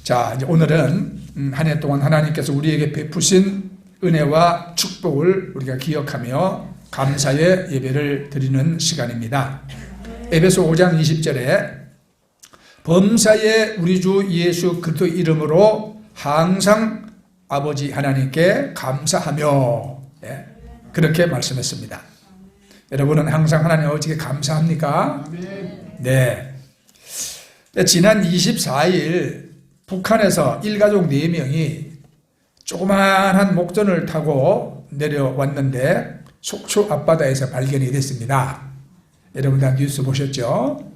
자, 이제 오늘은 한 해 동안 하나님께서 우리에게 베푸신 은혜와 축복을 우리가 기억하며 감사의 예배를 드리는 시간입니다. 에베소 5장 20절에 범사에 우리 주 예수 그리스도 이름으로 항상 아버지 하나님께 감사하며, 그렇게 말씀했습니다. 여러분은 항상 하나님 아버지께 감사합니까? 네. 지난 24일 북한에서 일가족 4명이 조그마한 목전을 타고 내려왔는데 속초 앞바다에서 발견이 됐습니다. 여러분 다 뉴스 보셨죠?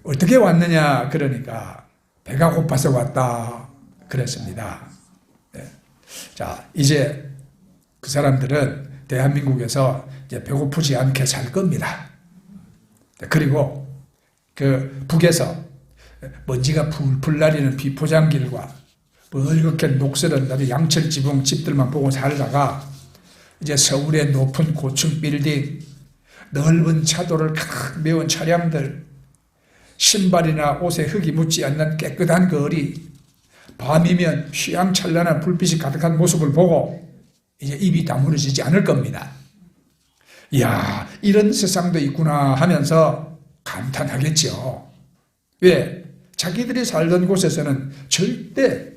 어떻게 왔느냐 그러니까 배가 고파서 왔다 그랬습니다. 네. 자, 이제 그 사람들은 대한민국에서 이제 배고프지 않게 살 겁니다. 네. 그리고 그 북에서 먼지가 풀풀 나리는 비포장길과 멀겋게 녹슬은 아주 양철지붕 집들만 보고 살다가 이제 서울의 높은 고층 빌딩, 넓은 차도를 칵 메운 차량들, 신발이나 옷에 흙이 묻지 않는 깨끗한 거리, 밤이면 휘황찬란한 불빛이 가득한 모습을 보고 이제 입이 다물어지지 않을 겁니다. 이야, 이런 세상도 있구나 하면서 감탄하겠죠. 왜? 자기들이 살던 곳에서는 절대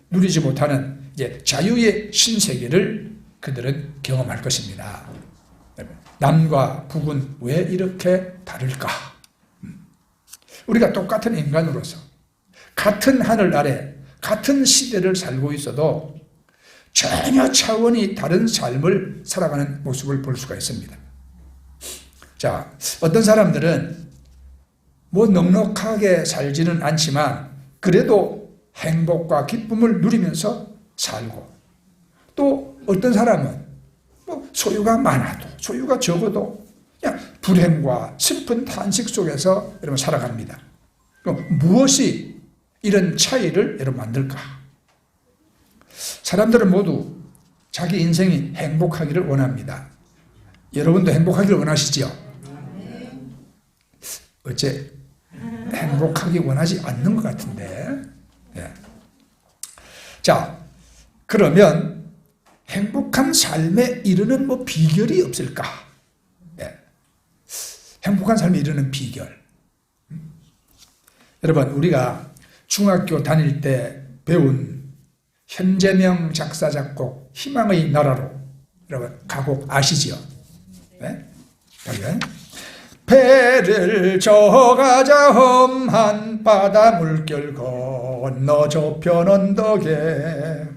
누리지 못하는 이제 자유의 신세계를 그들은 경험할 것입니다. 남과 북은 왜 이렇게 다를까? 우리가 똑같은 인간으로서 같은 하늘 아래 같은 시대를 살고 있어도 전혀 차원이 다른 삶을 살아가는 모습을 볼 수가 있습니다. 자, 어떤 사람들은 뭐 넉넉하게 살지는 않지만 그래도 행복과 기쁨을 누리면서 살고, 또 어떤 사람은 뭐 소유가 많아도 소유가 적어도 그냥 불행과 슬픈 탄식 속에서 여러분 살아갑니다. 그럼 무엇이 이런 차이를 여러분 만들까? 사람들은 모두 자기 인생이 행복하기를 원합니다. 여러분도 행복하기를 원하시지요? 어째 행복하기 원하지 않는 것 같은데. 예. 자, 그러면 행복한 삶에 이르는 뭐 비결이 없을까? 예. 행복한 삶에 이르는 비결. 여러분, 우리가 중학교 다닐 때 배운 현재명 작사 작곡 희망의 나라로, 여러분 가곡 아시지요? 네? 배를 저가자 험한 바다 물결 건너 저편 언덕에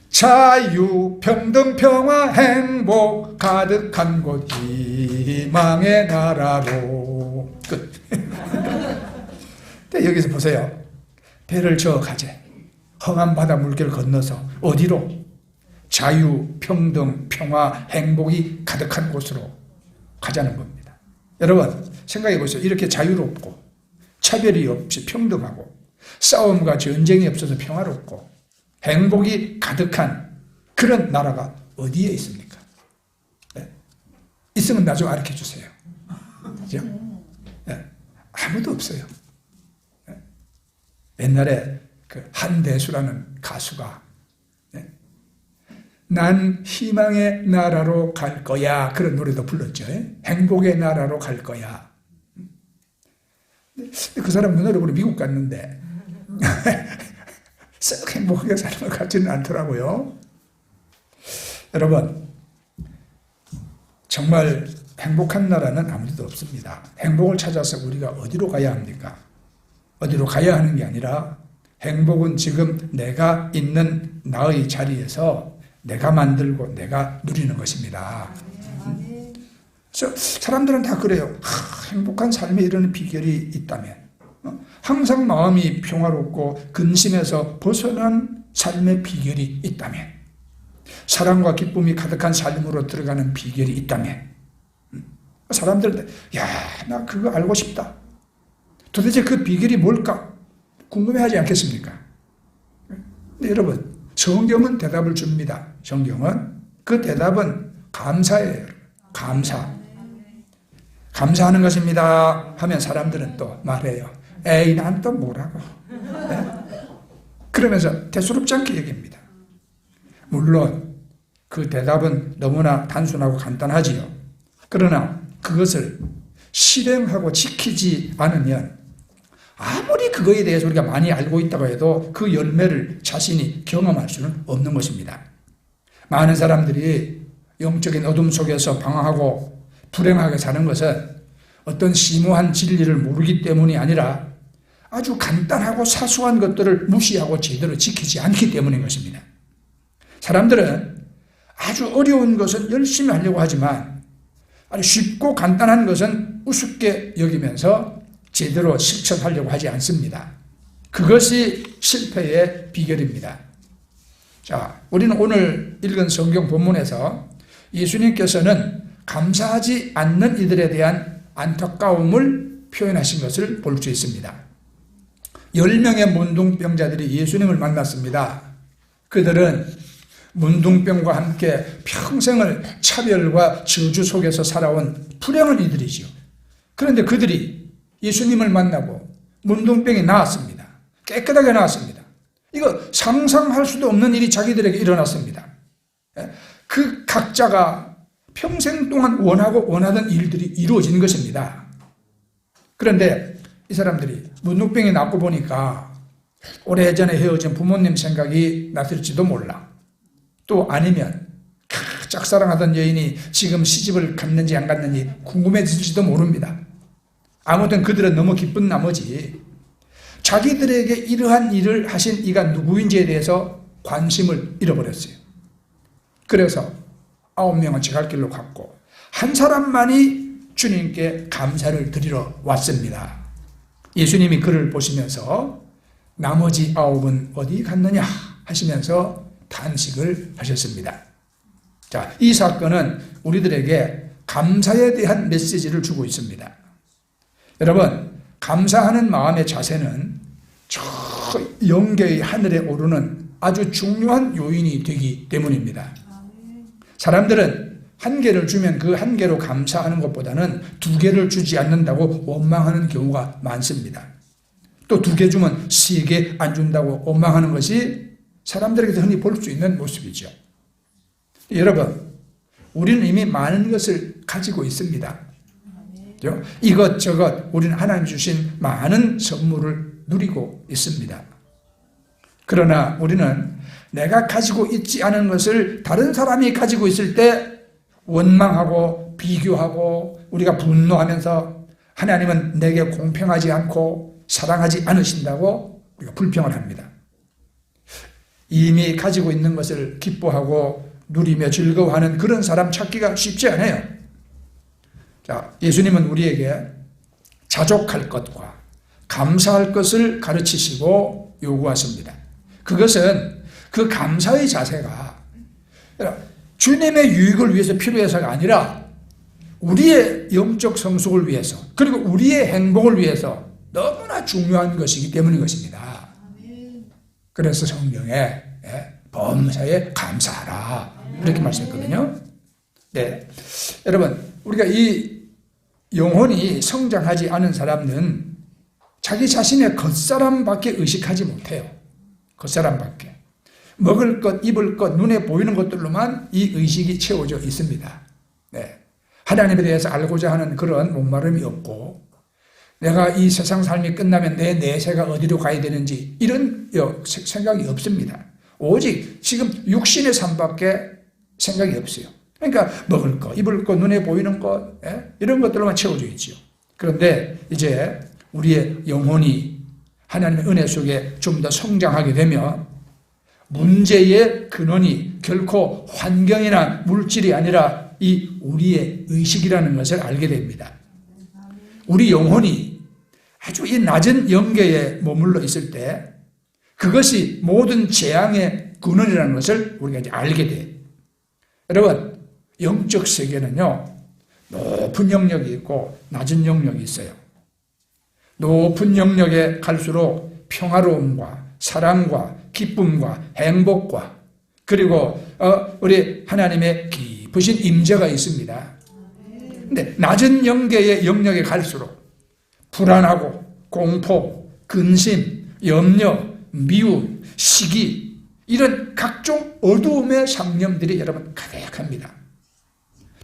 자유, 평등, 평화, 행복 가득한 곳 희망의 나라로. 끝. 네, 여기서 보세요. 배를 저가재 험한 바다 물결 건너서 어디로? 자유, 평등, 평화, 행복이 가득한 곳으로 가자는 겁니다. 여러분 생각해 보세요. 이렇게 자유롭고 차별이 없이 평등하고 싸움과 전쟁이 없어서 평화롭고 행복이 가득한 그런 나라가 어디에 있습니까? 네? 있으면 나 좀 가르쳐 주세요. 그죠? 네? 아무도 없어요. 네? 옛날에 그 한대수라는 가수가 난 희망의 나라로 갈 거야 그런 노래도 불렀죠. 행복의 나라로 갈 거야. 그 사람 그 노래 보러 미국 갔는데 썩 행복하게 삶을 갖지는 않더라고요. 여러분 정말 행복한 나라는 아무데도 없습니다. 행복을 찾아서 우리가 어디로 가야 합니까? 어디로 가야 하는 게 아니라 행복은 지금 내가 있는 나의 자리에서 내가 만들고 내가 누리는 것입니다. 그래서 사람들은 다 그래요. 행복한 삶에 이르는 비결이 있다면, 항상 마음이 평화롭고 근심에서 벗어난 삶의 비결이 있다면, 사랑과 기쁨이 가득한 삶으로 들어가는 비결이 있다면, 사람들은 야, 나 그거 알고 싶다. 도대체 그 비결이 뭘까? 궁금해하지 않겠습니까? 근데 여러분 성경은 대답을 줍니다. 성경은 그 대답은 감사예요. 감사하는 것입니다 하면 사람들은 또 말해요. 에이, 난 또 뭐라고. 그러면서 대수롭지 않게 얘기합니다. 물론 그 대답은 너무나 단순하고 간단하지요. 그러나 그것을 실행하고 지키지 않으면 아무리 그거에 대해서 우리가 많이 알고 있다고 해도 그 열매를 자신이 경험할 수는 없는 것입니다. 많은 사람들이 영적인 어둠 속에서 방황하고 불행하게 사는 것은 어떤 심오한 진리를 모르기 때문이 아니라 아주 간단하고 사소한 것들을 무시하고 제대로 지키지 않기 때문인 것입니다. 사람들은 아주 어려운 것은 열심히 하려고 하지만 아주 쉽고 간단한 것은 우습게 여기면서 제대로 실천하려고 하지 않습니다. 그것이 실패의 비결입니다. 자, 우리는 오늘 읽은 성경 본문에서 예수님께서는 감사하지 않는 이들에 대한 안타까움을 표현하신 것을 볼 수 있습니다. 10명의 문둥병자들이 예수님을 만났습니다. 그들은 문둥병과 함께 평생을 차별과 저주 속에서 살아온 불행한 이들이지요. 그런데 그들이 예수님을 만나고 문둥병이 나았습니다. 깨끗하게 나았습니다. 이거 상상할 수도 없는 일이 자기들에게 일어났습니다. 그 각자가 평생 동안 원하고 원하던 일들이 이루어진 것입니다. 그런데 이 사람들이 문둥병이 낫고 보니까 오래전에 헤어진 부모님 생각이 났을지도 몰라. 또 아니면 짝사랑하던 여인이 지금 시집을 갔는지 안 갔는지 궁금해질지도 모릅니다. 아무튼 그들은 너무 기쁜 나머지 자기들에게 이러한 일을 하신 이가 누구인지에 대해서 관심을 잃어버렸어요. 그래서 9명은 제 갈 길로 갔고 한 사람만이 주님께 감사를 드리러 왔습니다. 예수님이 그를 보시면서 나머지 9은 어디 갔느냐 하시면서 탄식을 하셨습니다. 자, 이 사건은 우리들에게 감사에 대한 메시지를 주고 있습니다. 여러분, 감사하는 마음의 자세는 저 영계의 하늘에 오르는 아주 중요한 요인이 되기 때문입니다. 사람들은 한 개를 주면 그 한 개로 감사하는 것보다는 2개를 주지 않는다고 원망하는 경우가 많습니다. 또 2개 주면 3개 안 준다고 원망하는 것이 사람들에게서 흔히 볼 수 있는 모습이죠. 여러분, 우리는 이미 많은 것을 가지고 있습니다. 이것저것 우리는 하나님 주신 많은 선물을 누리고 있습니다. 그러나 우리는 내가 가지고 있지 않은 것을 다른 사람이 가지고 있을 때 원망하고 비교하고 우리가 분노하면서 하나님은 내게 공평하지 않고 사랑하지 않으신다고 우리가 불평을 합니다. 이미 가지고 있는 것을 기뻐하고 누리며 즐거워하는 그런 사람 찾기가 쉽지 않아요. 자, 예수님은 우리에게 자족할 것과 감사할 것을 가르치시고 요구하십니다. 그것은 그 감사의 자세가 주님의 유익을 위해서 필요해서가 아니라 우리의 영적 성숙을 위해서 그리고 우리의 행복을 위해서 너무나 중요한 것이기 때문인 것입니다. 그래서 성경에 범사에 감사하라 이렇게 말씀했거든요. 네, 여러분, 우리가 이 영혼이 성장하지 않은 사람은 자기 자신의 겉사람밖에 의식하지 못해요. 겉사람밖에. 먹을 것, 입을 것, 눈에 보이는 것들로만 이 의식이 채워져 있습니다. 네. 하나님에 대해서 알고자 하는 그런 목마름이 없고 내가 이 세상 삶이 끝나면 내 내세가 어디로 가야 되는지 이런 생각이 없습니다. 오직 지금 육신의 삶밖에 생각이 없어요. 그러니까 먹을 것, 입을 것, 눈에 보이는 것 이런 것들로만 채워져 있죠. 그런데 이제 우리의 영혼이 하나님의 은혜 속에 좀 더 성장하게 되면 문제의 근원이 결코 환경이나 물질이 아니라 이 우리의 의식이라는 것을 알게 됩니다. 우리 영혼이 아주 이 낮은 영계에 머물러 있을 때 그것이 모든 재앙의 근원이라는 것을 우리가 이제 알게 돼요. 여러분, 영적 세계는요, 높은 영역이 있고 낮은 영역이 있어요. 높은 영역에 갈수록 평화로움과 사랑과 기쁨과 행복과 그리고 우리 하나님의 깊으신 임재가 있습니다. 근데 낮은 영계의 영역에 갈수록 불안하고 공포, 근심, 염려, 미움, 시기, 이런 각종 어두움의 상념들이 여러분 가득합니다.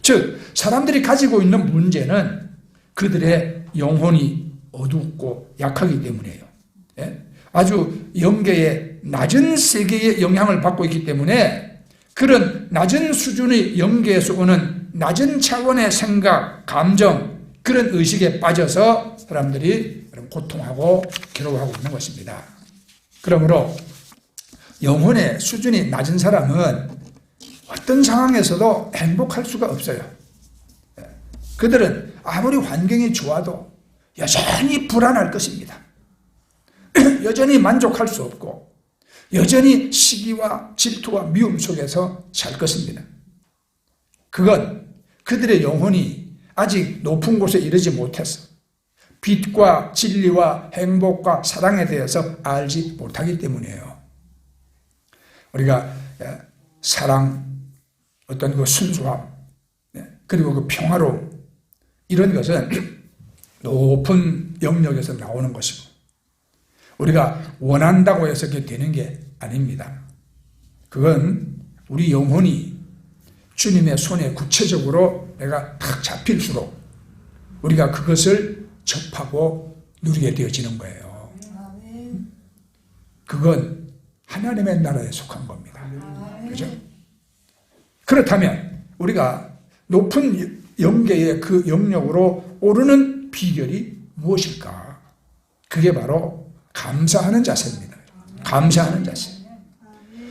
즉 사람들이 가지고 있는 문제는 그들의 영혼이 어둡고 약하기 때문이에요. 아주 영계의 낮은 세계의 영향을 받고 있기 때문에 그런 낮은 수준의 영계에서 오는 낮은 차원의 생각, 감정, 그런 의식에 빠져서 사람들이 고통하고 괴로워하고 있는 것입니다. 그러므로 영혼의 수준이 낮은 사람은 어떤 상황에서도 행복할 수가 없어요. 그들은 아무리 환경이 좋아도 여전히 불안할 것입니다. 여전히 만족할 수 없고 여전히 시기와 질투와 미움 속에서 살 것입니다. 그건 그들의 영혼이 아직 높은 곳에 이르지 못해서 빛과 진리와 행복과 사랑에 대해서 알지 못하기 때문이에요. 우리가 사랑, 어떤 그 순수함, 그리고 그 평화로움, 이런 것은 높은 영역에서 나오는 것이고 우리가 원한다고 해서 그게 되는 게 아닙니다. 그건 우리 영혼이 주님의 손에 구체적으로 내가 탁 잡힐수록 우리가 그것을 접하고 누리게 되어지는 거예요. 그건 하나님의 나라에 속한 겁니다. 그렇죠? 그렇다면 우리가 높은 영계의 그 영역으로 오르는 비결이 무엇일까? 그게 바로 감사하는 자세입니다. 감사하는 자세.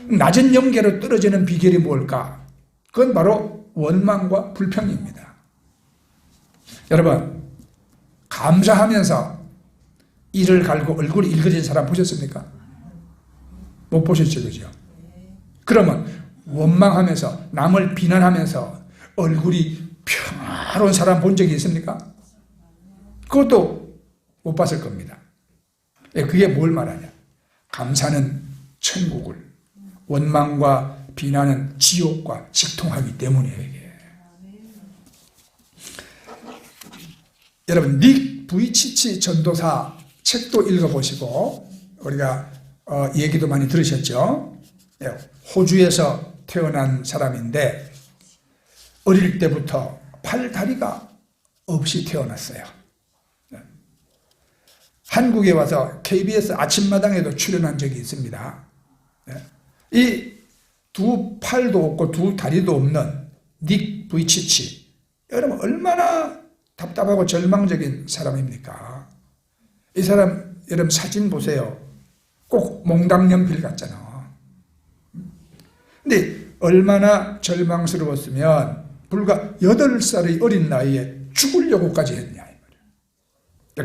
낮은 영계로 떨어지는 비결이 뭘까? 그건 바로 원망과 불평입니다. 여러분, 감사하면서 이를 갈고 얼굴이 일그러진 사람 보셨습니까? 못 보셨죠, 그죠? 그러면 원망하면서 남을 비난하면서 얼굴이 평화로운 사람 본 적이 있습니까? 그것도 못 봤을 겁니다. 그게 뭘 말하냐? 감사는 천국을, 원망과 비난은 지옥과 직통하기 때문이에요. 이게. 여러분 닉 부이치치 전도사 책도 읽어보시고 우리가 얘기도 많이 들으셨죠? 호주에서 태어난 사람인데 어릴 때부터 팔다리가 없이 태어났어요. 한국에 와서 KBS 아침마당에도 출연한 적이 있습니다. 이 두 팔도 없고 두 다리도 없는 닉 부이치치, 여러분 얼마나 답답하고 절망적인 사람입니까? 이 사람 여러분 사진 보세요. 꼭 몽당연필 같잖아. 근데 얼마나 절망스러웠으면 불과 8살의 어린 나이에 죽으려고까지 했냐.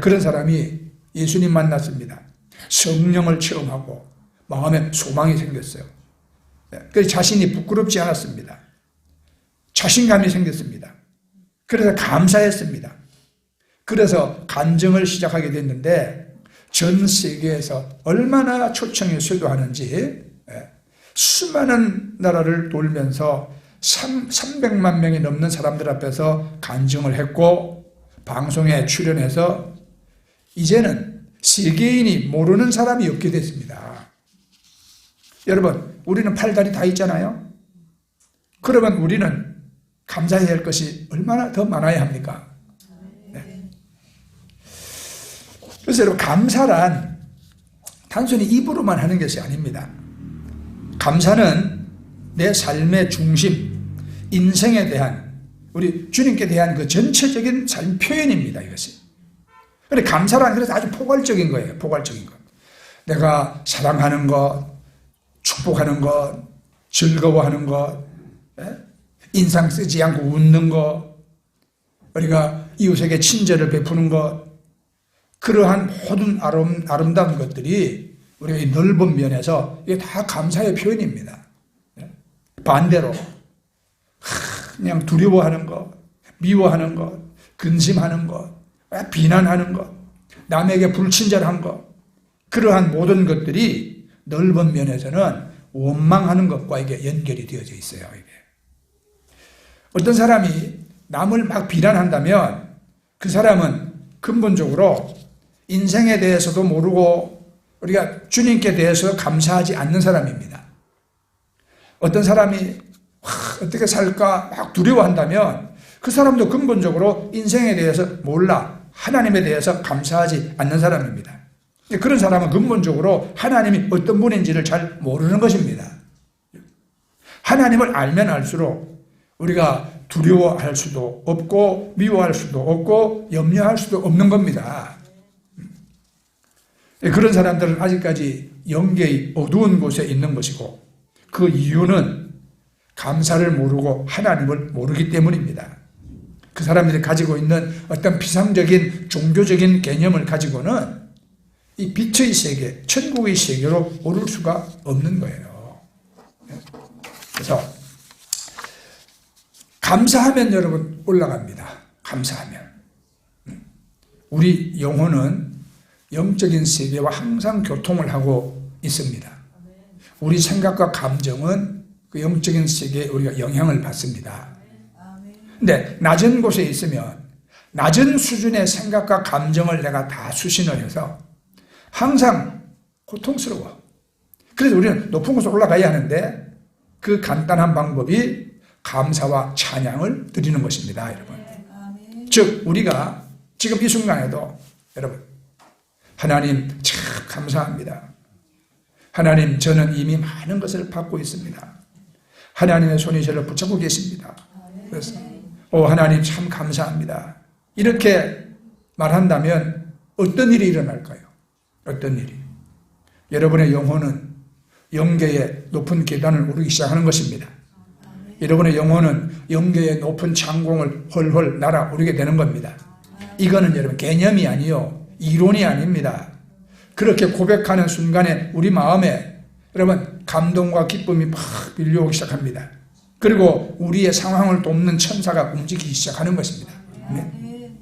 그런 사람이 예수님 만났습니다. 성령을 체험하고 마음에 소망이 생겼어요. 그래서 자신이 부끄럽지 않았습니다. 자신감이 생겼습니다. 그래서 감사했습니다. 그래서 간증을 시작하게 됐는데 전 세계에서 얼마나 초청이 쇄도하는지 수많은 나라를 돌면서 300만 명이 넘는 사람들 앞에서 간증을 했고 방송에 출연해서 이제는 세계인이 모르는 사람이 없게 됐습니다. 여러분, 우리는 팔다리 다 있잖아요. 그러면 우리는 감사해야 할 것이 얼마나 더 많아야 합니까? 네. 그래서 여러분, 감사란 단순히 입으로만 하는 것이 아닙니다. 감사는 내 삶의 중심, 인생에 대한, 우리 주님께 대한 그 전체적인 삶 표현입니다, 이것이. 그런데 감사란 그래서 아주 포괄적인 거예요, 포괄적인 것. 내가 사랑하는 것, 축복하는 것, 즐거워하는 것, 인상 쓰지 않고 웃는 것, 우리가 이웃에게 친절을 베푸는 것, 그러한 모든 아름다운 것들이 우리가 이 넓은 면에서 이게 다 감사의 표현입니다. 반대로 그냥 두려워하는 것, 미워하는 것, 근심하는 것, 비난하는 것, 남에게 불친절한 것, 그러한 모든 것들이 넓은 면에서는 원망하는 것과 이게 연결이 되어져 있어요. 이게. 어떤 사람이 남을 막 비난한다면 그 사람은 근본적으로 인생에 대해서도 모르고 우리가 주님께 대해서 감사하지 않는 사람입니다. 어떤 사람이 어떻게 살까 막 두려워한다면 그 사람도 근본적으로 인생에 대해서 몰라, 하나님에 대해서 감사하지 않는 사람입니다. 그런 사람은 근본적으로 하나님이 어떤 분인지를 잘 모르는 것입니다. 하나님을 알면 알수록 우리가 두려워할 수도 없고 미워할 수도 없고 염려할 수도 없는 겁니다. 그런 사람들은 아직까지 영계의 어두운 곳에 있는 것이고 그 이유는 감사를 모르고 하나님을 모르기 때문입니다. 그 사람들이 가지고 있는 어떤 피상적인 종교적인 개념을 가지고는 이 빛의 세계, 천국의 세계로 오를 수가 없는 거예요. 그래서 감사하면 여러분 올라갑니다. 감사하면. 우리 영혼은 영적인 세계와 항상 교통을 하고 있습니다. 우리 생각과 감정은 그 영적인 세계에 우리가 영향을 받습니다. 근데 낮은 곳에 있으면 낮은 수준의 생각과 감정을 내가 다 수신을 해서 항상 고통스러워. 그래서 우리는 높은 곳에 올라가야 하는데 그 간단한 방법이 감사와 찬양을 드리는 것입니다, 여러분. 즉 우리가 지금 이 순간에도 여러분 하나님 참 감사합니다. 하나님 저는 이미 많은 것을 받고 있습니다. 하나님의 손이 저를 붙잡고 계십니다. 그래서 하나님 참 감사합니다. 이렇게 말한다면 어떤 일이 일어날까요? 어떤 일이? 여러분의 영혼은 영계의 높은 계단을 오르기 시작하는 것입니다. 여러분의 영혼은 영계의 높은 창공을 헐헐 날아오르게 되는 겁니다. 이거는 여러분 개념이 아니요 이론이 아닙니다. 그렇게 고백하는 순간에 우리 마음에 여러분 감동과 기쁨이 막 밀려오기 시작합니다. 그리고 우리의 상황을 돕는 천사가 움직이기 시작하는 것입니다. 네.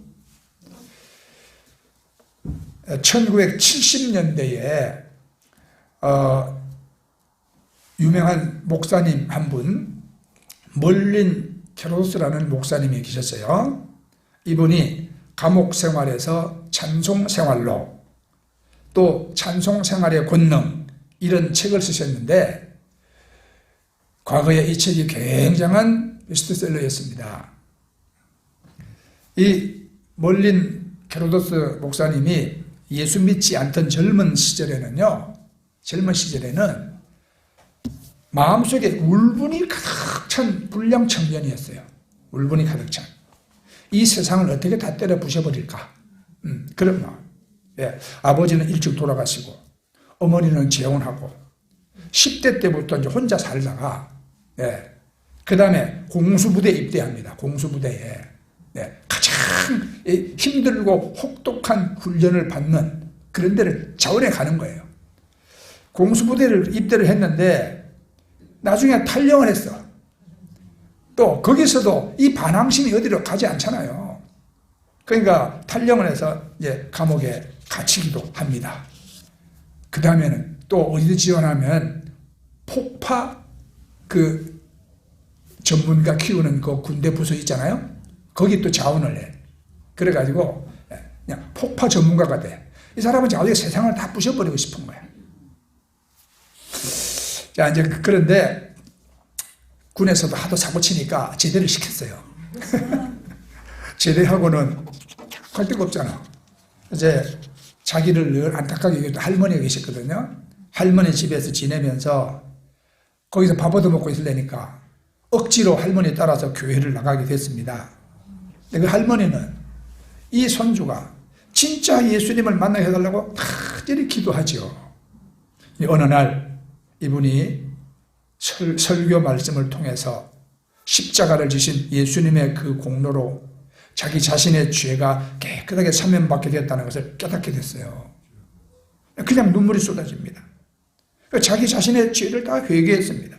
1970년대에 유명한 목사님 한 분, 멀린 캐로스라는 목사님이 계셨어요. 이분이 감옥 생활에서 찬송 생활로 또 찬송 생활의 권능 이런 책을 쓰셨는데 과거에 이 책이 굉장한 베스트셀러였습니다. 이 멀린 캐로도스 목사님이 예수 믿지 않던 젊은 시절에는 마음속에 울분이 가득 찬 불량 청년이었어요. 울분이 가득 찬. 이 세상을 어떻게 다 때려 부셔버릴까? 그런 마음. 예, 아버지는 일찍 돌아가시고 어머니는 재혼하고 10대 때부터 이제 혼자 살다가 그 다음에 공수부대에 입대합니다. 공수부대에 가장 힘들고 혹독한 훈련을 받는 그런 데를 자원해 가는 거예요. 공수부대를 입대를 했는데 나중에 탈영을 했어. 또 거기서도 이 반항심이 어디로 가지 않잖아요. 그러니까 탈영을 해서 이제 감옥에 갇히기도 합니다. 그 다음에는 또 어디를 지원하면 폭파 그 전문가 키우는 그 군대 부서 있잖아요. 거기 또 자원을 해. 그래가지고 그냥 폭파 전문가가 돼. 이 사람은 자기가 세상을 다 부셔버리고 싶은 거야. 자, 이제 그런데 군에서도 하도 사고 치니까 제대를 시켰어요. 제대하고는 할 데가 없잖아. 이제 자기를 늘 안타깝게 여기도 할머니가 계셨거든요. 할머니 집에서 지내면서 거기서 밥 얻어먹고 있으려니까 억지로 할머니 따라서 교회를 나가게 됐습니다. 근데 그 할머니는 이 손주가 진짜 예수님을 만나게 해달라고 특별히 기도하죠. 어느 날 이분이 설교 말씀을 통해서 십자가를 지신 예수님의 그 공로로 자기 자신의 죄가 깨끗하게 사면받게 되었다는 것을 깨닫게 됐어요. 그냥 눈물이 쏟아집니다. 자기 자신의 죄를 다 회개했습니다.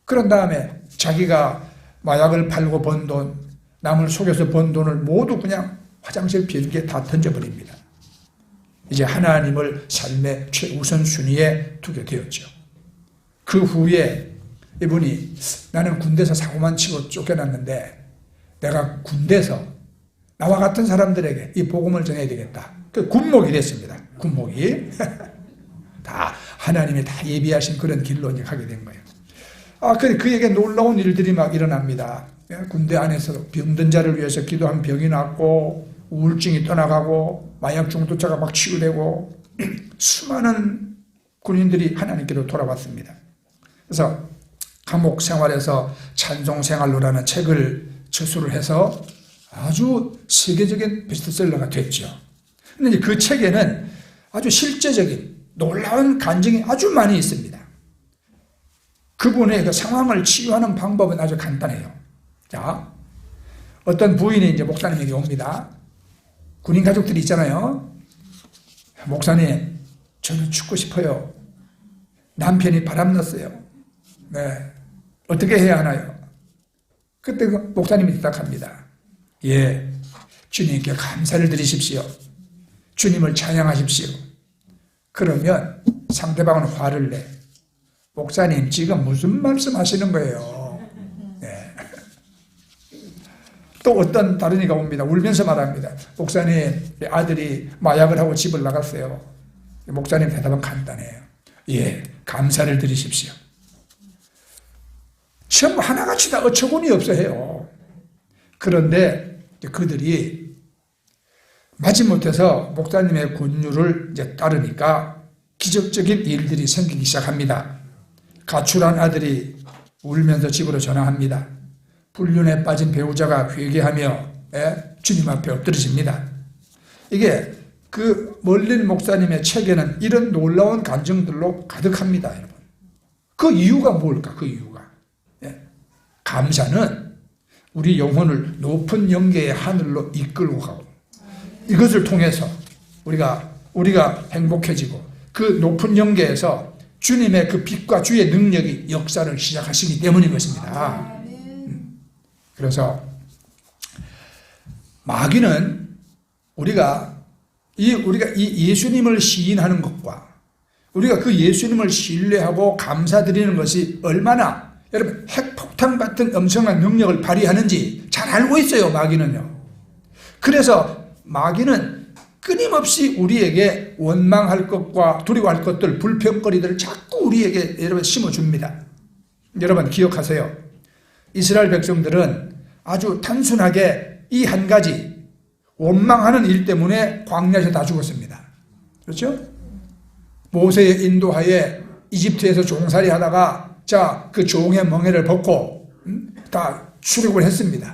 그런 다음에 자기가 마약을 팔고 번 돈, 남을 속여서 번 돈을 모두 그냥 화장실 비우기에 다 던져버립니다. 이제 하나님을 삶의 최우선 순위에 두게 되었죠. 그 후에 이분이 나는 군대에서 사고만 치고 쫓겨났는데 내가 군대에서 나와 같은 사람들에게 이 복음을 전해야 되겠다. 그 군목이 됐습니다. 군복이. 다 하나님이 다 예비하신 그런 길로 이제 가게 된 거예요. 그에게 놀라운 일들이 막 일어납니다. 군대 안에서 병든 자를 위해서 기도한 병이 낫고, 우울증이 떠나가고, 마약 중독자가 막 치유되고, 수많은 군인들이 하나님께로 돌아왔습니다. 그래서 감옥 생활에서 찬송 생활로라는 책을 저술을 해서 아주 세계적인 베스트셀러가 됐죠. 그런데 그 책에는 아주 실제적인 놀라운 간증이 아주 많이 있습니다. 그분의 그 상황을 치유하는 방법은 아주 간단해요. 자, 어떤 부인이 이제 목사님에게 옵니다. 군인 가족들이 있잖아요. 목사님, 저는 죽고 싶어요. 남편이 바람났어요. 네, 어떻게 해야 하나요? 그때 그 목사님이 대답합니다. 예, 주님께 감사를 드리십시오. 주님을 찬양하십시오. 그러면 상대방은 화를 내. 목사님, 지금 무슨 말씀 하시는 거예요? 네. 또 어떤 다른 이가 옵니다. 울면서 말합니다. 목사님, 아들이 마약을 하고 집을 나갔어요. 목사님 대답은 간단해요. 예, 감사를 드리십시오. 전부 하나같이 다 어처구니 없어 해요. 그런데 그들이 마지못해서 목사님의 권유를 이제 따르니까 기적적인 일들이 생기기 시작합니다. 가출한 아들이 울면서 집으로 전화합니다. 불륜에 빠진 배우자가 회개하며 주님 앞에 엎드러집니다. 이게 그 멀린 목사님의 책에는 이런 놀라운 간증들로 가득합니다, 여러분. 그 이유가 뭘까? 그 이유가 감사는 우리 영혼을 높은 영계의 하늘로 이끌고 가고, 이것을 통해서 우리가 행복해지고, 그 높은 영계에서 주님의 그 빛과 주의 능력이 역사를 시작하시기 때문인 것입니다. 그래서 마귀는 우리가 이 예수님을 시인하는 것과 우리가 그 예수님을 신뢰하고 감사드리는 것이 얼마나 여러분 핵폭탄 같은 엄청난 능력을 발휘하는지 잘 알고 있어요, 마귀는요. 그래서 마귀는 끊임없이 우리에게 원망할 것과 두려워할 것들, 불평거리들을 자꾸 우리에게 여러분 심어줍니다. 여러분 기억하세요. 이스라엘 백성들은 아주 단순하게 이 한 가지 원망하는 일 때문에 광야에서 다 죽었습니다. 그렇죠? 모세의 인도하에 이집트에서 종살이 하다가 그 종의 멍에를 벗고 다 출애굽을 했습니다.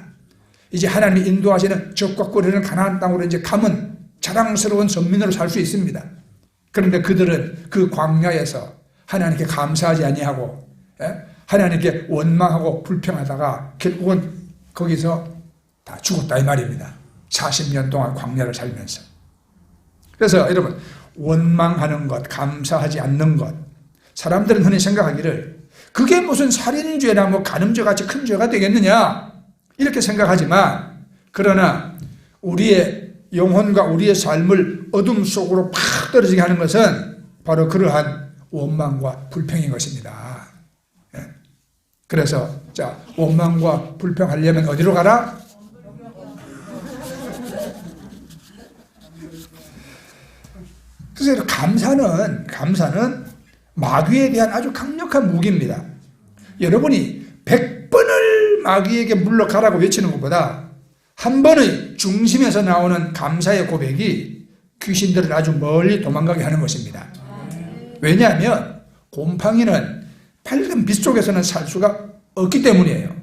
이제 하나님이 인도하시는 적과 꿀이는 가나안 땅으로 이제 가면 자랑스러운 선민으로 살 수 있습니다. 그런데 그들은 그 광야에서 하나님께 감사하지 아니하고 하나님께 원망하고 불평하다가 결국은 거기서 다 죽었다 이 말입니다. 40년 동안 광야를 살면서. 그래서 여러분 원망하는 것, 감사하지 않는 것, 사람들은 흔히 생각하기를 그게 무슨 살인죄나 뭐 간음죄 같이 큰 죄가 되겠느냐 이렇게 생각하지만, 그러나 우리의 영혼과 우리의 삶을 어둠 속으로 팍 떨어지게 하는 것은 바로 그러한 원망과 불평인 것입니다. 그래서 원망과 불평하려면 어디로 가라? 그래서 감사는 마귀에 대한 아주 강력한 무기입니다. 여러분이 100번을 마귀에게 물러가라고 외치는 것보다 한 번의 중심에서 나오는 감사의 고백이 귀신들을 아주 멀리 도망가게 하는 것입니다. 왜냐하면 곰팡이는 밝은 빛 속에서는 살 수가 없기 때문이에요.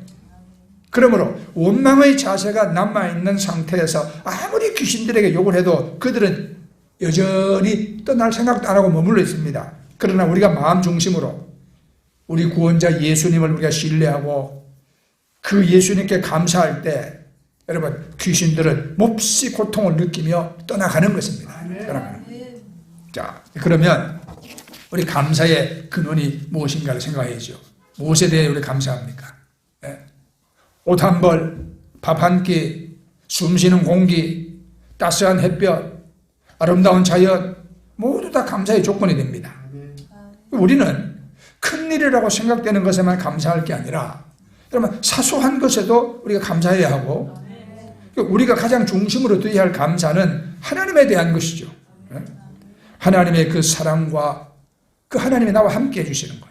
그러므로 원망의 자세가 남아있는 상태에서 아무리 귀신들에게 욕을 해도 그들은 여전히 떠날 생각도 안 하고 머물러 있습니다. 그러나 우리가 마음 중심으로 우리 구원자 예수님을 우리가 신뢰하고 그 예수님께 감사할 때 여러분 귀신들은 몹시 고통을 느끼며 떠나가는 것입니다. 떠나가는. 자, 그러면 우리 감사의 근원이 무엇인가를 생각해야죠. 무엇에 대해 우리 감사합니까? 옷 한 벌, 밥 한 끼, 숨쉬는 공기, 따스한 햇볕, 아름다운 자연, 모두 다 감사의 조건이 됩니다. 우리는 큰일이라고 생각되는 것에만 감사할 게 아니라 그러면 사소한 것에도 우리가 감사해야 하고, 우리가 가장 중심으로 둬야 할 감사는 하나님에 대한 것이죠. 하나님의 그 사랑과 그 하나님이 나와 함께 해주시는 것,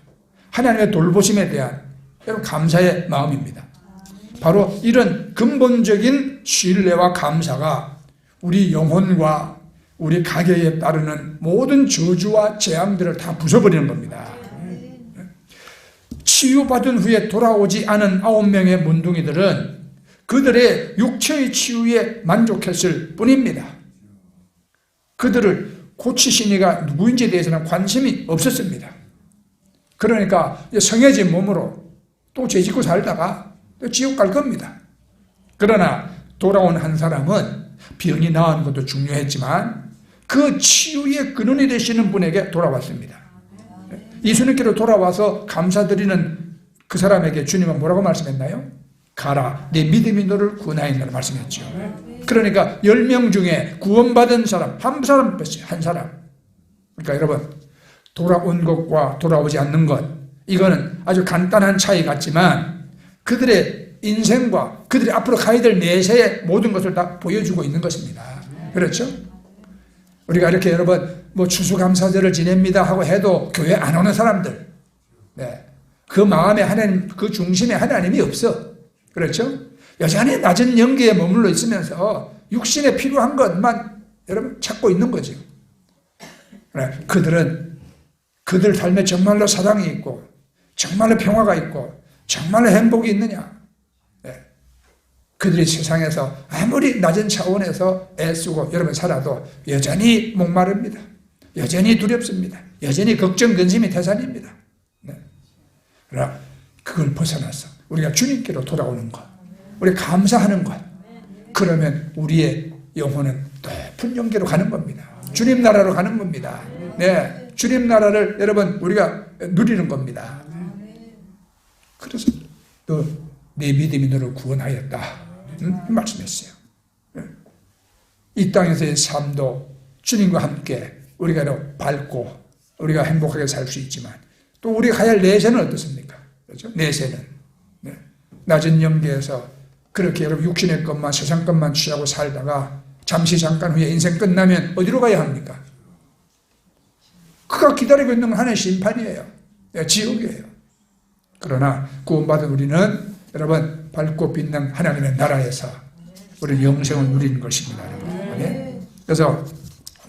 하나님의 돌보심에 대한 여러분 감사의 마음입니다. 바로 이런 근본적인 신뢰와 감사가 우리 영혼과 우리 가계에 따르는 모든 저주와 재앙들을 다 부숴버리는 겁니다. 치유받은 후에 돌아오지 않은 9명의 문둥이들은 그들의 육체의 치유에 만족했을 뿐입니다. 그들을 고치시니가 누구인지에 대해서는 관심이 없었습니다. 그러니까 성해진 몸으로 또 죄짓고 살다가 또 지옥 갈 겁니다. 그러나 돌아온 한 사람은 병이 나은 것도 중요했지만 그 치유의 근원이 되시는 분에게 돌아왔습니다. 예수님께로 돌아와서 감사드리는 그 사람에게 주님은 뭐라고 말씀했나요? 가라, 내 믿음이 너를 구원하였노라 말씀했죠. 그러니까 10명 중에 구원받은 사람 한 사람 뺐어요. 한 사람. 그러니까 여러분, 돌아온 것과 돌아오지 않는 것, 이거는 아주 간단한 차이 같지만 그들의 인생과 그들이 앞으로 가야 될 내세의 모든 것을 다 보여주고 있는 것입니다. 그렇죠? 우리가 이렇게 여러분 뭐 추수감사절을 지냅니다 하고 해도 교회 안 오는 사람들, 네, 그 마음에 하나님, 그 중심에 하나님이 없어. 그렇죠? 여전히 낮은 영계에 머물러 있으면서 육신에 필요한 것만 여러분 찾고 있는 거죠. 그들은 그들 삶에 정말로 사랑이 있고 정말로 평화가 있고 정말로 행복이 있느냐? 네. 그들이 세상에서 아무리 낮은 차원에서 애쓰고 여러분 살아도 여전히 목마릅니다. 여전히 두렵습니다. 여전히 걱정, 근심이 태산입니다. 네. 그러나 그걸 벗어나서 우리가 주님께로 돌아오는 것, 우리 감사하는 것, 그러면 우리의 영혼은 높은 영계로 가는 겁니다. 주님 나라로 가는 겁니다. 네, 주님 나라를 여러분 우리가 누리는 겁니다. 그래서 너 내 믿음이 너를 구원하였다 말씀했어요. 이 땅에서의 삶도 주님과 함께 우리가 밝고 우리가 행복하게 살 수 있지만 또 우리가 가야 할 내세는 어떻습니까? 그렇죠? 내세는 낮은 영계에서 그렇게 여러분 육신의 것만 세상 것만 취하고 살다가 잠시 잠깐 후에 인생 끝나면 어디로 가야 합니까? 그가 기다리고 있는 건 하나의 심판이에요. 지옥이에요. 그러나 구원받은 우리는 여러분 밝고 빛난 하나님의 나라에서 우리 영생을 누리는 것입니다. 여러분. 그래서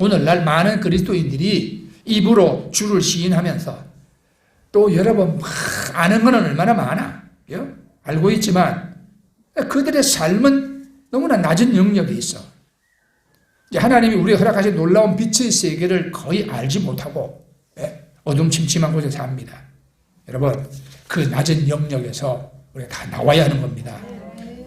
오늘날 많은 그리스도인들이 입으로 주를 시인하면서 또 여러분 아는 건 얼마나 많아. 알고 있지만 그들의 삶은 너무나 낮은 영역에 있어. 하나님이 우리가 허락하신 놀라운 빛의 세계를 거의 알지 못하고 어둠침침한 곳에 삽니다. 여러분 그 낮은 영역에서 우리가 다 나와야 하는 겁니다.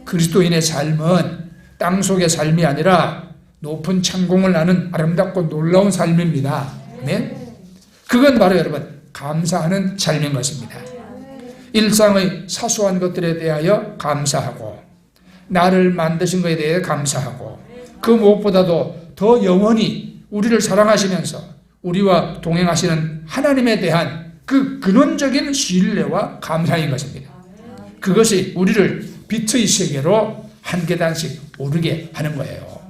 그리스도인의 삶은 땅속의 삶이 아니라 높은 창공을 나는 아름답고 놀라운 삶입니다. 그건 바로 여러분 감사하는 삶인 것입니다. 일상의 사소한 것들에 대하여 감사하고 나를 만드신 것에 대해 감사하고 그 무엇보다도 더 영원히 우리를 사랑하시면서 우리와 동행하시는 하나님에 대한 그 근원적인 신뢰와 감사인 것입니다. 그것이 우리를 빛의 세계로 한 계단씩 오르게 하는 거예요.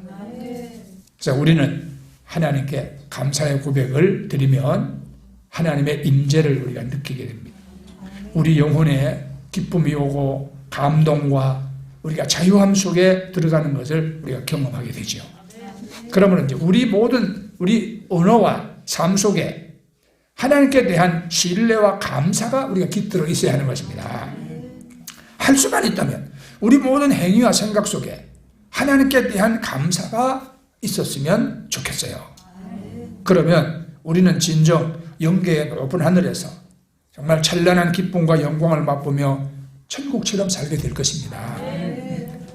그래서 우리는 하나님께 감사의 고백을 드리면 하나님의 임재를 우리가 느끼게 됩니다. 우리 영혼에 기쁨이 오고 감동과 우리가 자유함 속에 들어가는 것을 우리가 경험하게 되죠. 그러면 이제 우리 모든 우리 언어와 삶 속에 하나님께 대한 신뢰와 감사가 우리가 깃들어 있어야 하는 것입니다. 할 수만 있다면 우리 모든 행위와 생각 속에 하나님께 대한 감사가 있었으면 좋겠어요. 그러면 우리는 진정 영계의 높은 하늘에서 정말 찬란한 기쁨과 영광을 맛보며 천국처럼 살게 될 것입니다.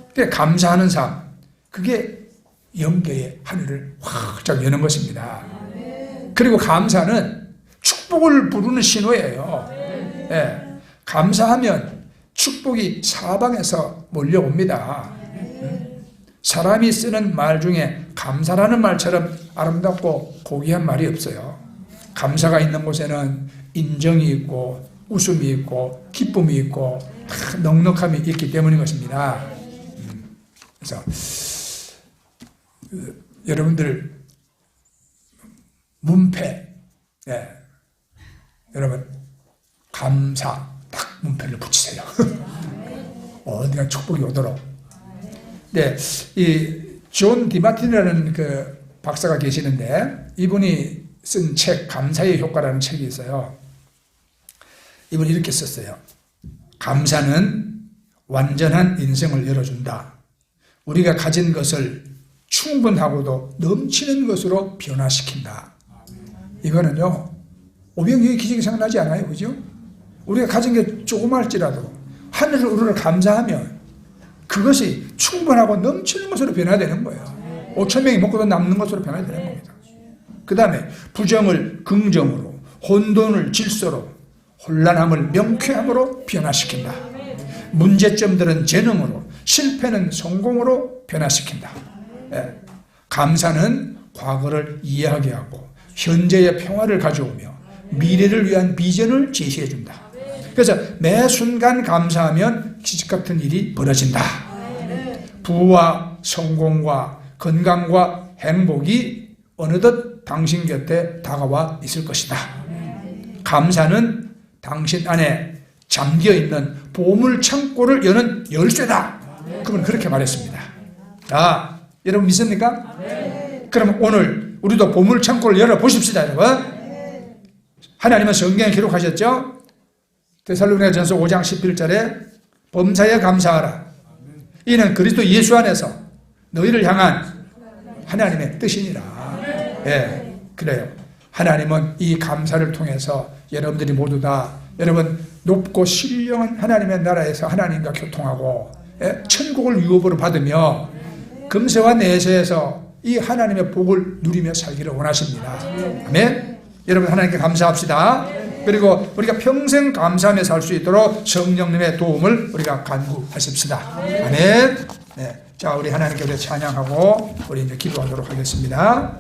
그때 감사하는 삶, 그게 영계의 하늘을 활짝 여는 것입니다. 그리고 감사는 축복을 부르는 신호예요. 감사하면 축복이 사방에서 몰려옵니다. 사람이 쓰는 말 중에 감사라는 말처럼 아름답고 고귀한 말이 없어요. 감사가 있는 곳에는 인정이 있고 웃음이 있고 기쁨이 있고 넉넉함이 있기 때문인 것입니다. 그래서 여러분들 문패. 예. 여러분, 감사. 딱 문패를 붙이세요. 어디가 축복이 오도록. 네, 이 존 디마틴이라는 그 박사가 계시는데 이분이 쓴 책 감사의 효과라는 책이 있어요. 이분이 이렇게 썼어요. 감사는 완전한 인생을 열어준다. 우리가 가진 것을 충분하고도 넘치는 것으로 변화시킨다. 이거는요, 오병이어의 기적이 생각나지 않아요? 그죠? 우리가 가진 게 조그말지라도 하늘을 우러러 감사하면 그것이 충분하고 넘치는 것으로 변화되는 거예요. 5,000명이 먹고도 남는 것으로 변화되는 겁니다. 그 다음에 부정을 긍정으로, 혼돈을 질서로, 혼란함을 명쾌함으로 변화시킨다. 문제점들은 재능으로, 실패는 성공으로 변화시킨다. 예. 감사는 과거를 이해하게 하고 현재의 평화를 가져오며 미래를 위한 비전을 제시해준다. 그래서 매 순간 감사하면 기적 같은 일이 벌어진다. 부와 성공과 건강과 행복이 어느덧 당신 곁에 다가와 있을 것이다. 감사는 당신 안에 잠겨있는 보물 창고를 여는 열쇠다. 그분 그렇게 말했습니다. 자, 여러분 믿습니까? 그럼 오늘 우리도 보물 창고를 열어보십시다. 여러분, 하나님은 성경에 기록하셨죠? 데살로니가전서 5장 11절에 범사에 감사하라. 이는 그리스도 예수 안에서 너희를 향한 하나님의 뜻이니라. 예, 그래요. 하나님은 이 감사를 통해서 여러분들이 모두 다 여러분 높고 신령한 하나님의 나라에서 하나님과 교통하고 천국을 유업으로 받으며 금세와 내세에서 이 하나님의 복을 누리며 살기를 원하십니다. 아멘. 여러분 하나님께 감사합시다. 그리고 우리가 평생 감사하며 살 수 있도록 성령님의 도움을 우리가 간구하십시다. 아멘. 네. 자, 우리 하나님께 찬양하고 우리 이제 기도하도록 하겠습니다.